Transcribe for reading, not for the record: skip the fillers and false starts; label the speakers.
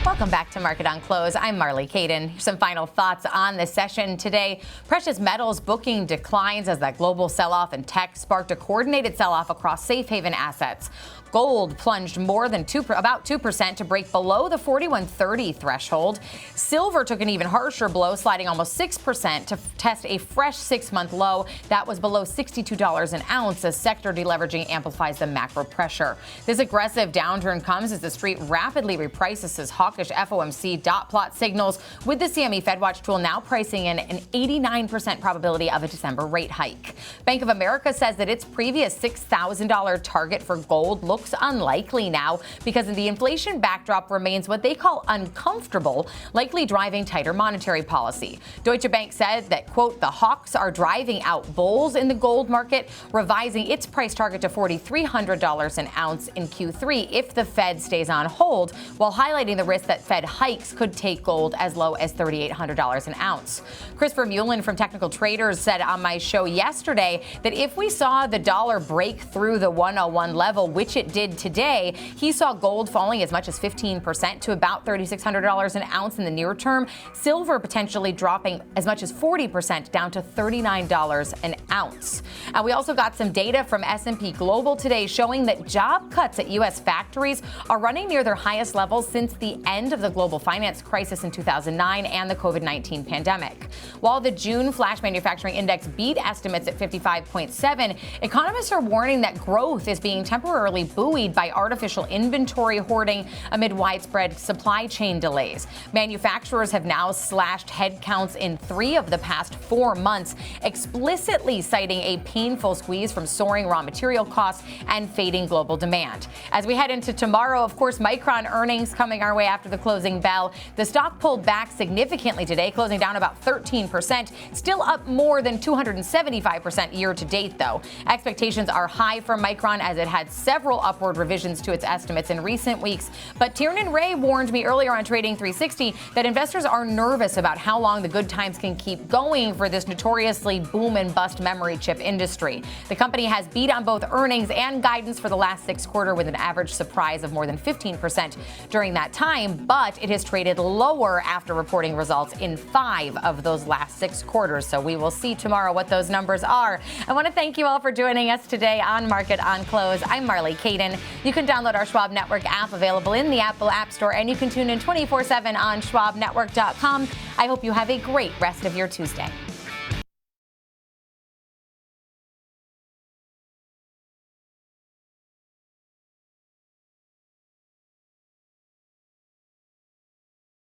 Speaker 1: Welcome back to Market on Close. I'm Marley Kayden. Some final thoughts on the session today. Precious metals booking declines as that global sell-off in tech sparked a coordinated sell-off across safe haven assets. Gold plunged more than about 2% to break below the 4130 threshold. Silver took an even harsher blow, sliding almost 6% to test a fresh 6-month low that was below $62 an ounce as sector deleveraging amplifies the macro pressure. This aggressive downturn comes as the street rapidly reprices as hawkish FOMC dot plot signals, with the CME FedWatch tool now pricing in an 89% probability of a December rate hike. Bank of America says that its previous $6,000 target for gold looks unlikely now because the inflation backdrop remains what they call uncomfortable, likely driving tighter monetary policy. Deutsche Bank said that, quote, the hawks are driving out bulls in the gold market, revising its price target to $4,300 an ounce in Q3 if the Fed stays on hold, while highlighting the risk that Fed hikes could take gold as low as $3,800 an ounce. Christopher Mullen from Technical Traders said on my show yesterday that if we saw the dollar break through the 101 level, which it did today, he saw gold falling as much as 15% to about $3,600 an ounce in the near term, silver potentially dropping as much as 40% down to $39 an ounce. And we also got some data from S&P Global today showing that job cuts at U.S. factories are running near their highest levels since the end of the global finance crisis in 2009 and the COVID-19 pandemic. While the June flash manufacturing index beat estimates at 55.7, economists are warning that growth is being temporarily buoyed by artificial inventory hoarding amid widespread supply chain delays. Manufacturers have now slashed headcounts in 3 of the past 4 months, explicitly citing a painful squeeze from soaring raw material costs and fading global demand. As we head into tomorrow, of course, Micron earnings coming our way after the closing bell. The stock pulled back significantly today, closing down about 13%, still up more than 275% year to date, though. Expectations are high for Micron as it had several upward revisions to its estimates in recent weeks. But Tiernan Ray warned me earlier on Trading 360 that investors are nervous about how long the good times can keep going for this notoriously boom and bust memory chip industry. The company has beat on both earnings and guidance for the last 6 quarters with an average surprise of more than 15% during that time, but it has traded lower after reporting results in 5 of those last 6 quarters. So we will see tomorrow what those numbers are. I want to thank you all for joining us today on Market on Close. I'm Marley Kayden. You can download our Schwab Network app available in the Apple App Store, and you can tune in 24/7 on schwabnetwork.com. I hope you have a great rest of your Tuesday.